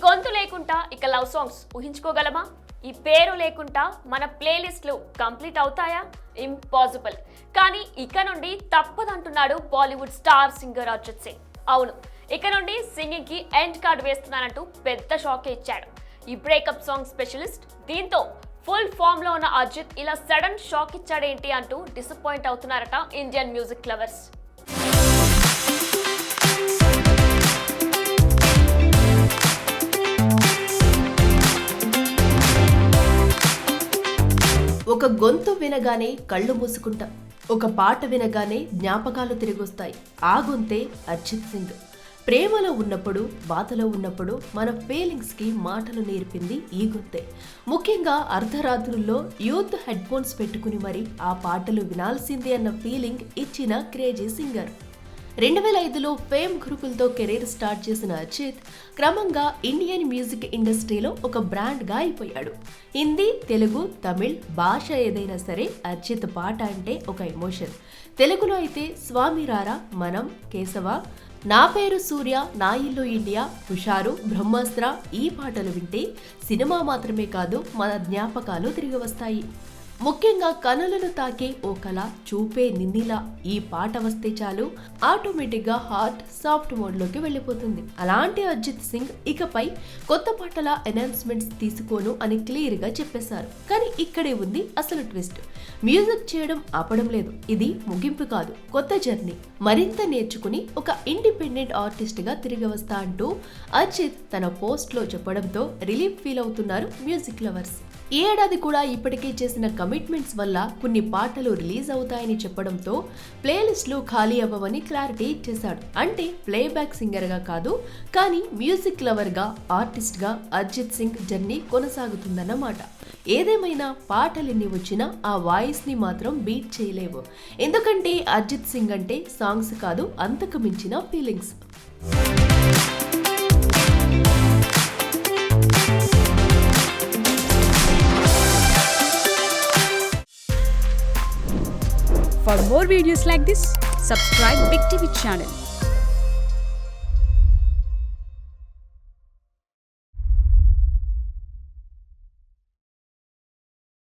గొంతు లేకుండా ఇక లవ్ సాంగ్స్ ఊహించుకోగలమా? ఈ పేరు లేకుండా మన ప్లేలిస్ట్లు కంప్లీట్ అవుతాయా? ఇంపాసిబుల్. కానీ ఇక నుండి తప్పదంటున్నాడు బాలీవుడ్ స్టార్ సింగర్ అర్జిత్ సింగ్. అవును, ఇక నుండి సింగింగ్ కి ఎండ్ కార్డ్ వేస్తున్నానంటూ పెద్ద షాక్ ఇచ్చాడు ఈ బ్రేకప్ సాంగ్ స్పెషలిస్ట్. దీంతో ఫుల్ ఫామ్ లో ఉన్న అర్జిత్ ఇలా సడన్ షాక్ ఇచ్చాడేంటి అంటూ డిసప్పాయింట్ అవుతున్నారట ఇండియన్ మ్యూజిక్ లవర్స్. ఒక గొంతు వినగానే కళ్ళు మూసుకుంటాం, ఒక పాట వినగానే జ్ఞాపకాలు తిరిగొస్తాయి. ఆ గొంతే అర్జిత్ సింగ్. ప్రేమలో ఉన్నప్పుడు, బాధలో ఉన్నప్పుడు మన ఫీలింగ్స్కి మాటలు నేర్పింది ఈ గొంతే. ముఖ్యంగా అర్ధరాత్రుల్లో యూత్ హెడ్ ఫోన్స్ పెట్టుకుని మరి ఆ పాటలు వినాల్సిందే అన్న ఫీలింగ్ ఇచ్చిన క్రేజీ సింగర్. 2005లో ఫేమ్ గ్రూపులతో కెరీర్ స్టార్ట్ చేసిన అర్జిత్ క్రమంగా ఇండియన్ మ్యూజిక్ ఇండస్ట్రీలో ఒక బ్రాండ్గా అయిపోయాడు. హిందీ, తెలుగు, తమిళ్ భాష ఏదైనా సరే అర్జిత్ పాట అంటే ఒక ఎమోషన్. తెలుగులో అయితే స్వామి రారా, మనం, కేశవ, నా పేరు సూర్య, నా ఇల్లు ఇండియా, హుషారు, బ్రహ్మాస్త్ర ఈ పాటలు వింటే సినిమా మాత్రమే కాదు మన జ్ఞాపకాలు తిరిగి వస్తాయి. ముఖ్యంగా కనులను తాకే ఓ కళ, చూపే నిన్నిలా ఈ పాట వస్తే చాలు ఆటోమేటిక్గా హార్ట్ సాఫ్ట్ మోడ్లోకి వెళ్ళిపోతుంది. అలాంటి అర్జిత్ సింగ్ ఇకపై కొత్త పాటల అనౌన్స్మెంట్స్ తీసుకోను అని క్లియర్గా చెప్పేశారు. కానీ ఇక్కడే ఉంది అసలు ట్విస్ట్. మ్యూజిక్ చేయడం ఆపడం లేదు, ఇది ముగింపు కాదు, కొత్త జర్నీ. మరింత నేర్చుకుని ఒక ఇండిపెండెంట్ ఆర్టిస్ట్గా తిరిగి వస్తా అంటూ అర్జిత్ తన పోస్ట్లో చెప్పడంతో రిలీఫ్ ఫీల్ అవుతున్నారు మ్యూజిక్ లవర్స్. ఈ ఏడాది కూడా ఇప్పటికే చేసిన కమిట్మెంట్స్ వల్ల కొన్ని పాటలు రిలీజ్ అవుతాయని చెప్పడంతో ప్లేలిస్ట్లు ఖాళీ అవ్వవని క్లారిటీ ఇచ్చేశాడు. అంటే ప్లేబ్యాక్ సింగర్గా కాదు, కానీ మ్యూజిక్ లవర్గా, ఆర్టిస్ట్గా అర్జిత్ సింగ్ జర్నీ కొనసాగుతుందన్నమాట. ఏదేమైనా పాటలెన్ని వచ్చినా ఆ వాయిస్ని మాత్రం బీట్ చేయలేవు. ఎందుకంటే అర్జిత్ సింగ్ అంటే సాంగ్స్ కాదు, అంతకు మించిన feelings. For more videos like this, subscribe Big TV channel.